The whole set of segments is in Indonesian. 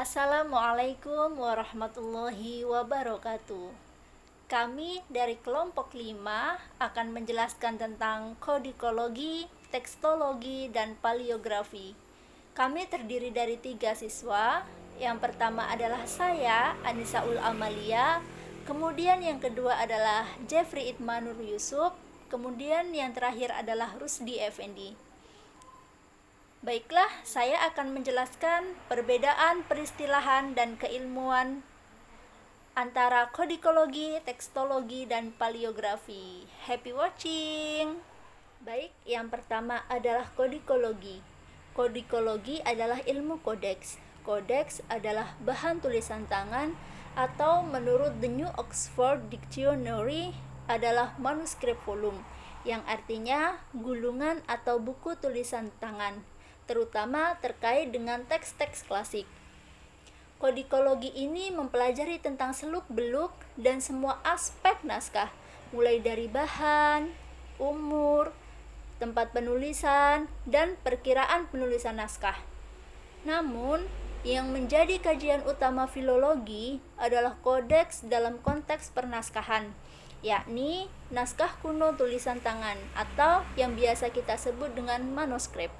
Assalamualaikum warahmatullahi wabarakatuh. Kami dari kelompok 5 akan menjelaskan tentang kodikologi, tekstologi, dan paleografi. Kami terdiri dari 3 siswa. Yang pertama adalah saya, Anisaul Amalia. Kemudian yang kedua adalah Jeffrey Itmanur Yusuf. Kemudian yang terakhir adalah Rusdi Effendi. Baiklah, saya akan menjelaskan perbedaan peristilahan dan keilmuan antara kodikologi, tekstologi, dan paleografi. Happy watching! Baik, yang pertama adalah kodikologi. Kodikologi adalah ilmu kodeks. Kodeks adalah bahan tulisan tangan atau menurut The New Oxford Dictionary adalah manuskrip volume, yang artinya gulungan atau buku tulisan tangan, terutama terkait dengan teks-teks klasik. Kodikologi ini mempelajari tentang seluk-beluk dan semua aspek naskah, mulai dari bahan, umur, tempat penulisan, dan perkiraan penulisan naskah. Namun, yang menjadi kajian utama filologi adalah kodeks dalam konteks pernaskahan, yakni naskah kuno tulisan tangan atau yang biasa kita sebut dengan manuskrip.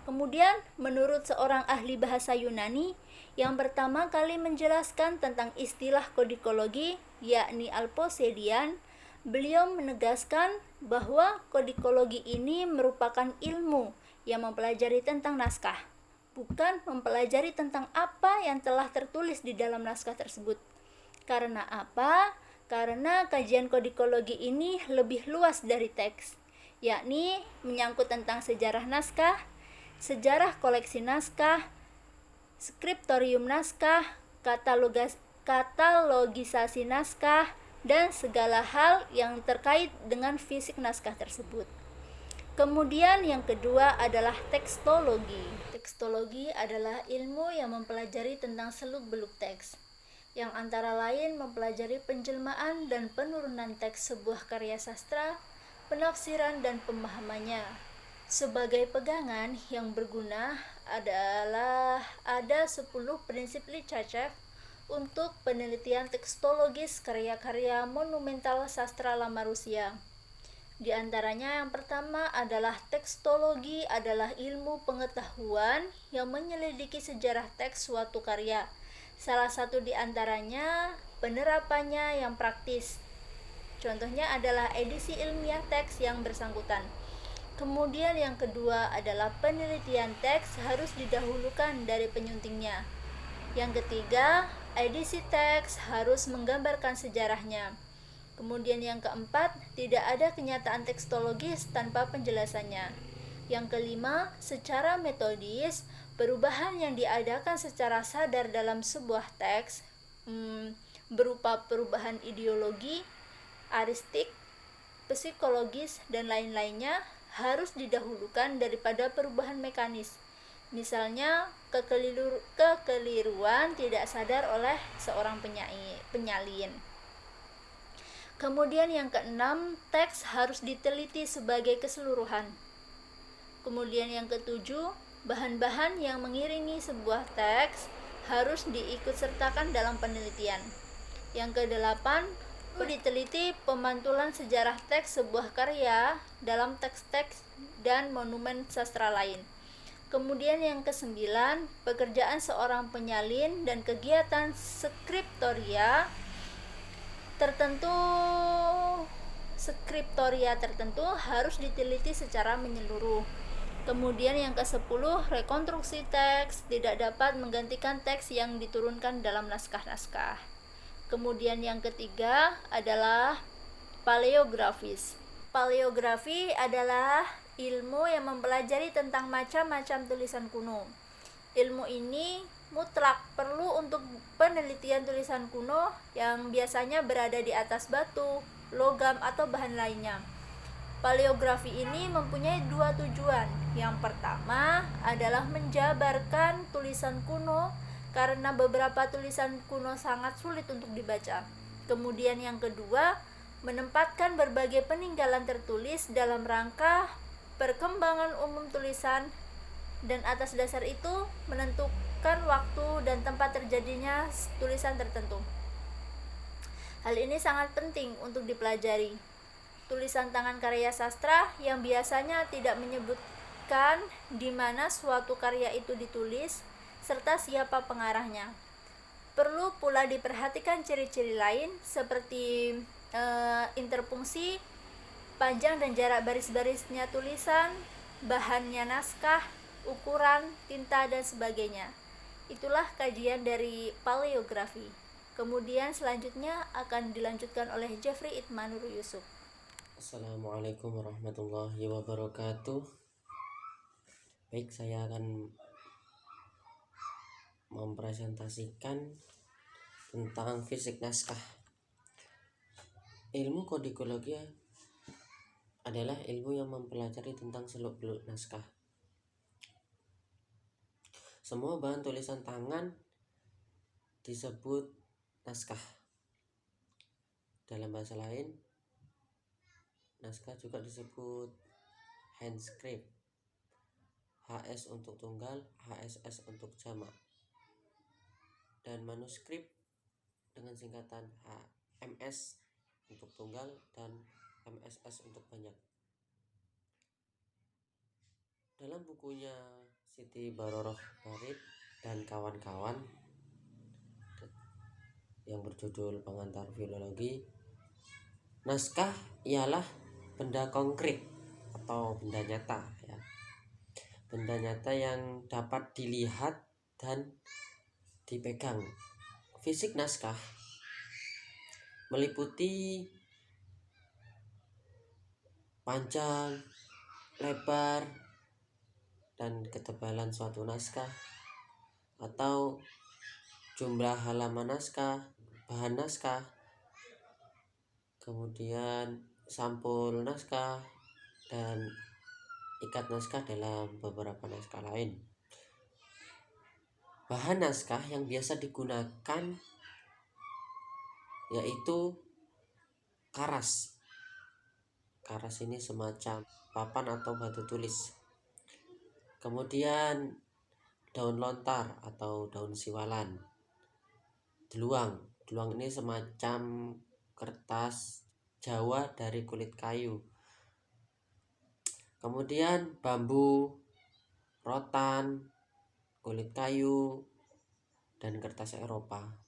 Kemudian, menurut seorang ahli bahasa Yunani yang pertama kali menjelaskan tentang istilah kodikologi, yakni Alposedian, beliau menegaskan bahwa kodikologi ini merupakan ilmu yang mempelajari tentang naskah, bukan mempelajari tentang apa yang telah tertulis di dalam naskah tersebut. Karena apa? Karena kajian kodikologi ini lebih luas dari teks, yakni menyangkut tentang sejarah naskah, sejarah koleksi naskah, skriptorium naskah, katalogisasi naskah, dan segala hal yang terkait dengan fisik naskah tersebut. Kemudian yang kedua adalah tekstologi. Tekstologi adalah ilmu yang mempelajari tentang seluk-beluk teks, yang antara lain mempelajari penjelmaan dan penurunan teks sebuah karya sastra, penafsiran dan pemahamannya. Sebagai pegangan yang berguna adalah ada 10 prinsip Lichachev untuk penelitian tekstologis karya-karya monumental sastra lama Rusia. Di antaranya yang pertama adalah tekstologi adalah ilmu pengetahuan yang menyelidiki sejarah teks suatu karya. Salah satu di antaranya penerapannya yang praktis. Contohnya adalah edisi ilmiah teks yang bersangkutan. Kemudian yang kedua adalah penelitian teks harus didahulukan dari penyuntingnya. Yang ketiga, edisi teks harus menggambarkan sejarahnya. Kemudian yang keempat, tidak ada kenyataan tekstologis tanpa penjelasannya. Yang kelima, secara metodis, perubahan yang diadakan secara sadar dalam sebuah teks berupa perubahan ideologi, aristik, psikologis, dan lain-lainnya harus didahulukan daripada perubahan mekanis. Misalnya, kekeliruan tidak sadar oleh seorang penyalin. Kemudian yang keenam, teks harus diteliti sebagai keseluruhan. Kemudian yang ketujuh, bahan-bahan yang mengiringi sebuah teks harus diikutsertakan dalam penelitian. Yang kedelapan, diteliti pemantulan sejarah teks sebuah karya dalam teks-teks dan monumen sastra lain. Kemudian yang kesembilan, pekerjaan seorang penyalin dan kegiatan skriptoria tertentu harus diteliti secara menyeluruh. Kemudian yang ke-10, rekonstruksi teks tidak dapat menggantikan teks yang diturunkan dalam naskah-naskah. Kemudian yang ketiga adalah paleografis. Paleografi adalah ilmu yang mempelajari tentang macam-macam tulisan kuno. Ilmu ini mutlak perlu untuk penelitian tulisan kuno yang biasanya berada di atas batu, logam, atau bahan lainnya. Paleografi ini mempunyai 2 tujuan. Yang pertama adalah menjabarkan tulisan kuno karena beberapa tulisan kuno sangat sulit untuk dibaca. Kemudian yang kedua, menempatkan berbagai peninggalan tertulis dalam rangka perkembangan umum tulisan dan atas dasar itu menentukan waktu dan tempat terjadinya tulisan tertentu. Hal ini sangat penting untuk dipelajari. Tulisan tangan karya sastra yang biasanya tidak menyebutkan di mana suatu karya itu ditulis serta siapa pengarahnya. Perlu pula diperhatikan ciri-ciri lain seperti interpunksi, panjang dan jarak baris-barisnya tulisan, bahannya naskah, ukuran, tinta, dan sebagainya. Itulah kajian dari paleografi. Kemudian selanjutnya akan dilanjutkan oleh Jeffrey Itmanur Yusuf. Assalamualaikum warahmatullahi wabarakatuh. Baik, saya akan mempresentasikan tentang fisik naskah. Ilmu kodikologi adalah ilmu yang mempelajari tentang seluk-beluk naskah. Semua bahan tulisan tangan disebut naskah. Dalam bahasa lain, naskah juga disebut handscript. HS untuk tunggal, HSS untuk jamak. Dan manuskrip dengan singkatan HMS untuk tunggal dan MSS untuk banyak. Dalam bukunya Siti Baroroh Barid dan kawan-kawan yang berjudul Pengantar Filologi, naskah ialah benda konkret atau benda nyata, ya. Benda nyata yang dapat dilihat dan dipegang. Fisik naskah meliputi panjang, lebar, dan ketebalan suatu naskah, atau jumlah halaman naskah, bahan naskah, kemudian sampul naskah, dan ikat naskah dalam beberapa naskah lain. Bahan naskah yang biasa digunakan yaitu karas. Karas ini semacam papan atau batu tulis. Kemudian daun lontar atau daun siwalan. Deluang. Deluang ini semacam kertas Jawa dari kulit kayu. Kemudian bambu, rotan, kulit kayu, dan kertas Eropa.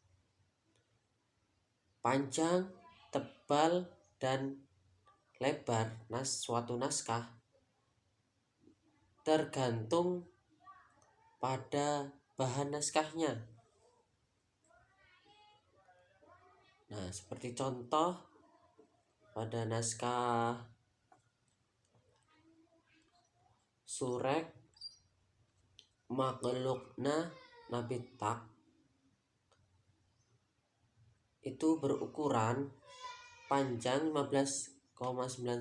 Panjang, tebal, dan lebar suatu naskah tergantung pada bahan naskahnya. Nah, seperti contoh pada naskah Surek Makhlukna Nabitak itu berukuran panjang 15,9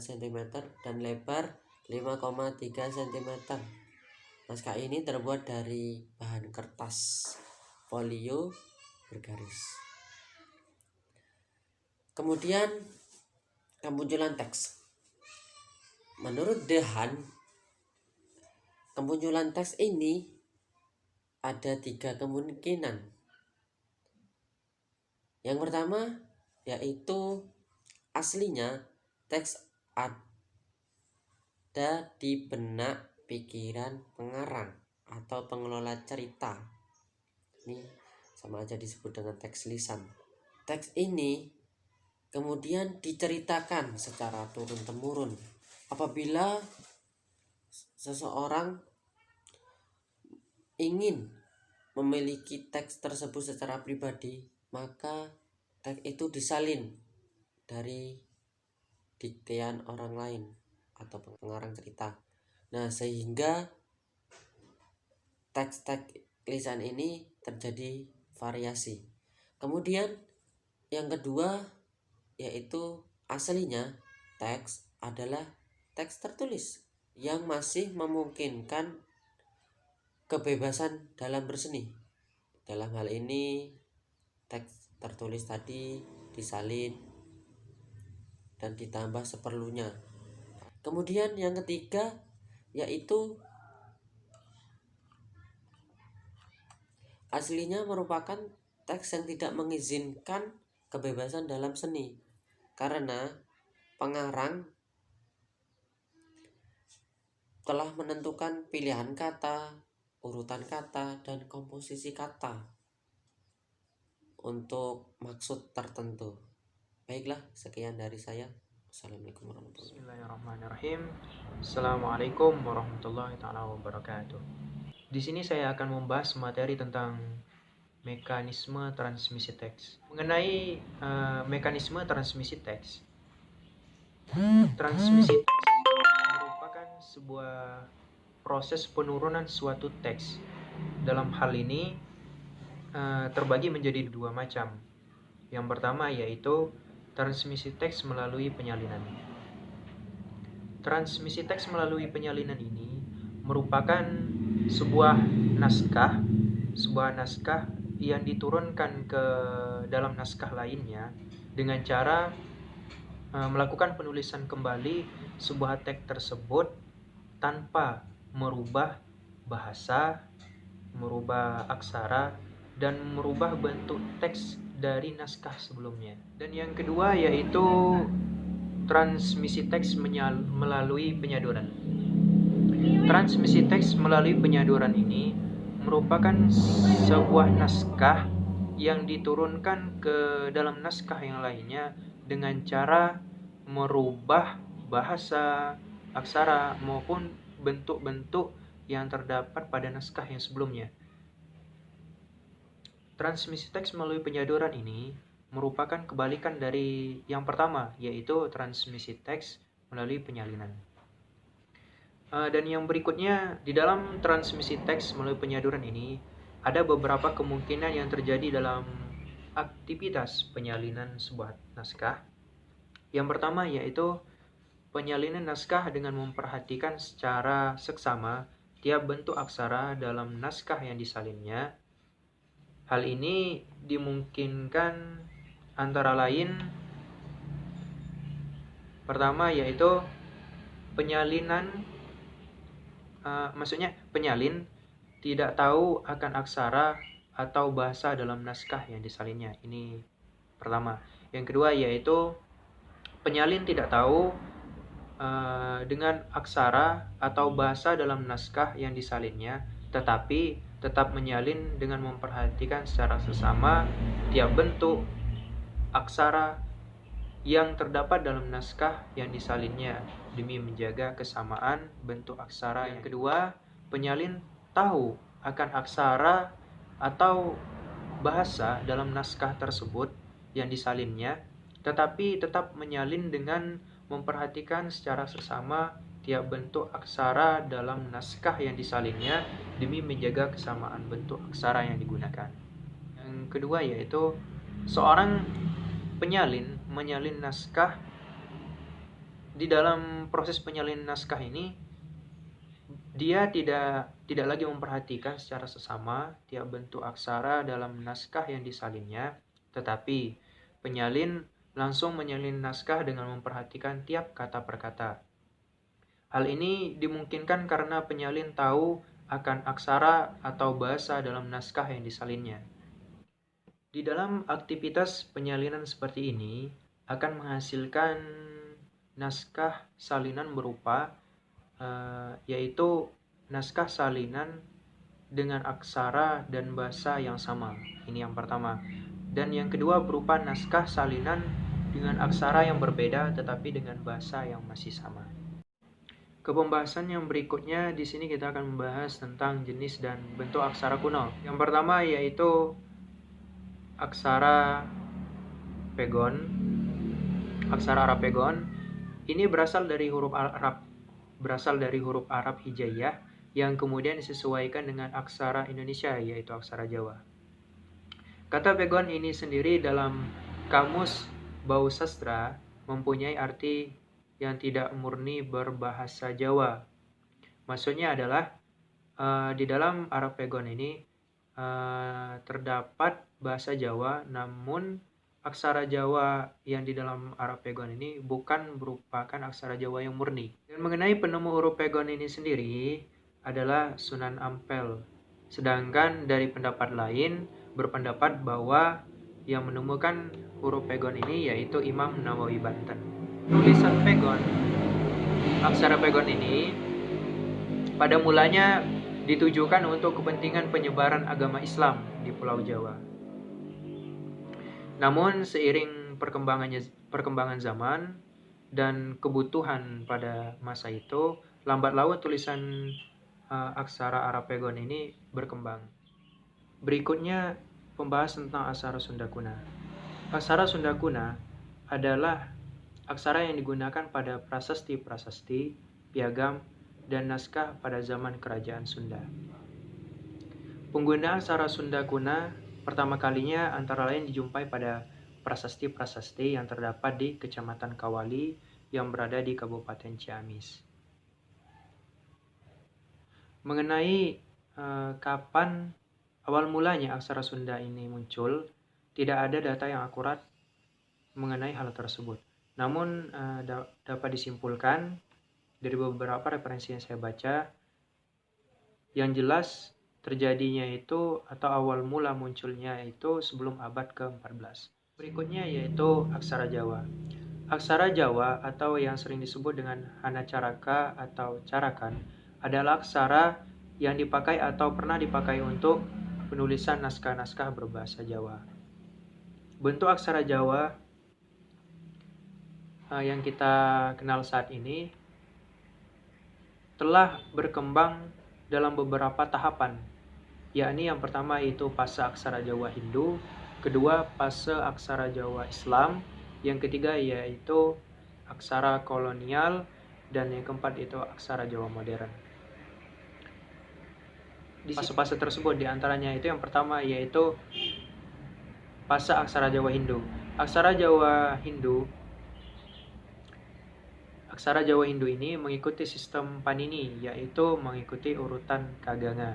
cm dan lebar 5,3 cm. Naskah ini terbuat dari bahan kertas folio bergaris. Kemudian kemunculan teks. Menurut Dehan, kemunculan teks ini ada 3 kemungkinan. Yang pertama yaitu aslinya teks ada di benak pikiran pengarang atau pengelola cerita. Ini sama aja disebut dengan teks lisan. Teks ini kemudian diceritakan secara turun-temurun. Apabila seseorang ingin memiliki teks tersebut secara pribadi, maka teks itu disalin dari diktean orang lain atau pengarang cerita. Nah, sehingga teks-teks lisan ini terjadi variasi. Kemudian yang kedua yaitu aslinya teks adalah teks tertulis yang masih memungkinkan kebebasan dalam berseni. Dalam hal ini teks tertulis tadi disalin dan ditambah seperlunya. Kemudian yang ketiga yaitu aslinya merupakan teks yang tidak mengizinkan kebebasan dalam seni, karena pengarang telah menentukan pilihan kata, urutan kata, dan komposisi kata untuk maksud tertentu. Baiklah, sekian dari saya. Assalamualaikum warahmatullahi wabarakatuh. Bismillahirrahmanirrahim. Assalamualaikum warahmatullahi taala wabarakatuh. Di sini saya akan membahas materi tentang mekanisme transmisi teks. Mengenai mekanisme transmisi teks. Transmisi teks merupakan sebuah proses penurunan suatu teks. Dalam hal ini terbagi menjadi dua macam. Yang pertama yaitu transmisi teks melalui penyalinan. Transmisi teks melalui penyalinan ini merupakan sebuah naskah yang diturunkan ke dalam naskah lainnya dengan cara melakukan penulisan kembali sebuah teks tersebut tanpa merubah bahasa, merubah aksara, dan merubah bentuk teks dari naskah sebelumnya. Dan yang kedua yaitu transmisi teks melalui penyaduran. Transmisi teks melalui penyaduran ini merupakan sebuah naskah yang diturunkan ke dalam naskah yang lainnya dengan cara merubah bahasa, aksara, maupun bentuk-bentuk yang terdapat pada naskah yang sebelumnya. Transmisi teks melalui penyaduran ini merupakan kebalikan dari yang pertama, yaitu transmisi teks melalui penyalinan. Dan yang berikutnya, di dalam transmisi teks melalui penyaduran ini, ada beberapa kemungkinan yang terjadi dalam aktivitas penyalinan sebuah naskah. Yang pertama yaitu penyalinan naskah dengan memperhatikan secara seksama tiap bentuk aksara dalam naskah yang disalinnya. Hal ini dimungkinkan antara lain pertama yaitu penyalinan, penyalin tidak tahu akan aksara atau bahasa dalam naskah yang disalinnya. Ini pertama. Yang kedua yaitu penyalin tidak tahu dengan aksara atau bahasa dalam naskah yang disalinnya, tetapi tetap menyalin dengan memperhatikan secara sesama tiap bentuk aksara yang terdapat dalam naskah yang disalinnya demi menjaga kesamaan bentuk aksara. Yang kedua, penyalin tahu akan aksara atau bahasa dalam naskah tersebut yang disalinnya, tetapi tetap menyalin dengan memperhatikan secara sesama tiap bentuk aksara dalam naskah yang disalinnya demi menjaga kesamaan bentuk aksara yang digunakan. Yang kedua yaitu seorang penyalin menyalin naskah. Di dalam proses penyalin naskah ini dia tidak lagi memperhatikan secara sesama tiap bentuk aksara dalam naskah yang disalinnya, tetapi penyalin langsung menyalin naskah dengan memperhatikan tiap kata per kata. Hal ini dimungkinkan karena penyalin tahu akan aksara atau bahasa dalam naskah yang disalinnya. Di dalam aktivitas penyalinan seperti ini akan menghasilkan naskah salinan berupa yaitu naskah salinan dengan aksara dan bahasa yang sama. Ini yang pertama. Dan yang kedua berupa naskah salinan dengan aksara yang berbeda tetapi dengan bahasa yang masih sama. Ke pembahasan yang berikutnya, di sini kita akan membahas tentang jenis dan bentuk aksara kuno. Yang pertama yaitu aksara pegon. Aksara Arab pegon ini berasal dari huruf Arab hijaiyah yang kemudian disesuaikan dengan aksara Indonesia yaitu aksara Jawa. Kata pegon ini sendiri dalam kamus Bau Sastra mempunyai arti yang tidak murni berbahasa Jawa. Maksudnya adalah di dalam Arab pegon ini terdapat bahasa Jawa, namun aksara Jawa yang di dalam Arab pegon ini bukan merupakan aksara Jawa yang murni. Dan mengenai penemu huruf pegon ini sendiri adalah Sunan Ampel. Sedangkan dari pendapat lain berpendapat bahwa yang menemukan huruf pegon ini yaitu Imam Nawawi Banten. Tulisan pegon, aksara pegon ini pada mulanya ditujukan untuk kepentingan penyebaran agama Islam di Pulau Jawa. Namun seiring perkembangan zaman dan kebutuhan pada masa itu, lambat laun tulisan aksara Arab pegon ini berkembang. Berikutnya pembahasan tentang aksara Sunda Kuna. Aksara Sunda Kuna adalah aksara yang digunakan pada prasasti, piagam, dan naskah pada zaman Kerajaan Sunda. Penggunaan aksara Sunda Kuna pertama kalinya antara lain dijumpai pada prasasti yang terdapat di Kecamatan Kawali yang berada di Kabupaten Ciamis. Mengenai kapan awal mulanya aksara Sunda ini muncul, tidak ada data yang akurat mengenai hal tersebut. Namun dapat disimpulkan dari beberapa referensi yang saya baca, yang jelas terjadinya itu atau awal mula munculnya itu sebelum abad ke-14. Berikutnya yaitu aksara Jawa. Aksara Jawa atau yang sering disebut dengan Hanacaraka atau Carakan adalah aksara yang dipakai atau pernah dipakai untuk penulisan naskah-naskah berbahasa Jawa. Bentuk aksara Jawa yang kita kenal saat ini telah berkembang dalam beberapa tahapan, yakni yang pertama yaitu fase aksara Jawa Hindu, kedua fase aksara Jawa Islam, yang ketiga yaitu aksara kolonial, dan yang keempat itu aksara Jawa modern. Di fase-fase tersebut diantaranya itu yang pertama yaitu fase aksara Jawa Hindu. Aksara Jawa Hindu ini mengikuti sistem Panini, yaitu mengikuti urutan Kaganga.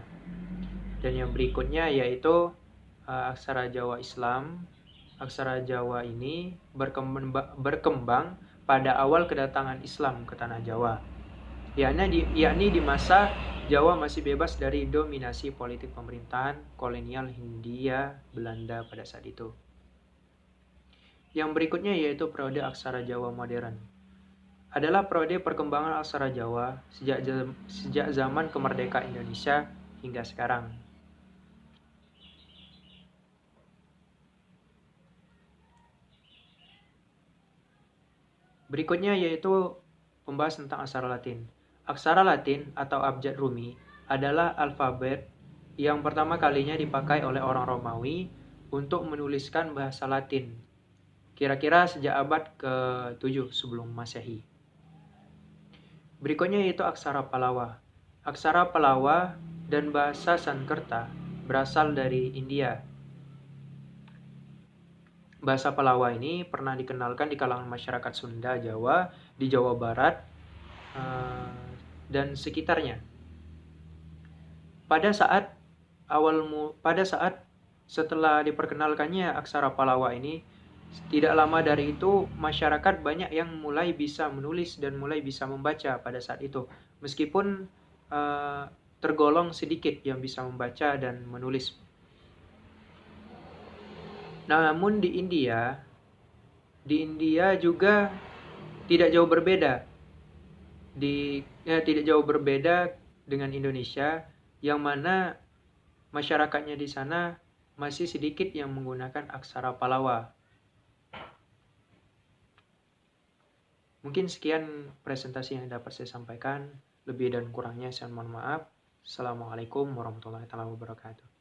Dan yang berikutnya yaitu aksara Jawa Islam. Aksara Jawa ini berkembang pada awal kedatangan Islam ke tanah Jawa, yakni di masa Jawa masih bebas dari dominasi politik pemerintahan kolonial Hindia Belanda pada saat itu. Yang berikutnya yaitu periode aksara Jawa modern. Adalah periode perkembangan aksara Jawa sejak zaman kemerdekaan Indonesia hingga sekarang. Berikutnya yaitu pembahasan tentang aksara Latin. Aksara Latin atau abjad Rumi adalah alfabet yang pertama kalinya dipakai oleh orang Romawi untuk menuliskan bahasa Latin, kira-kira sejak abad ke-7 sebelum Masehi. Berikutnya yaitu aksara Palawa. Aksara Palawa dan bahasa Sanskerta berasal dari India. Bahasa Palawa ini pernah dikenalkan di kalangan masyarakat Sunda Jawa di Jawa Barat dan sekitarnya. Pada saat setelah diperkenalkannya aksara Palawa ini, tidak lama dari itu masyarakat banyak yang mulai bisa menulis dan mulai bisa membaca pada saat itu, meskipun tergolong sedikit yang bisa membaca dan menulis. Namun di India juga tidak jauh berbeda dengan Indonesia, yang mana masyarakatnya di sana masih sedikit yang menggunakan aksara Palawa. Mungkin sekian presentasi yang dapat saya sampaikan. Lebih dan kurangnya saya mohon maaf. Assalamualaikum warahmatullahi wabarakatuh.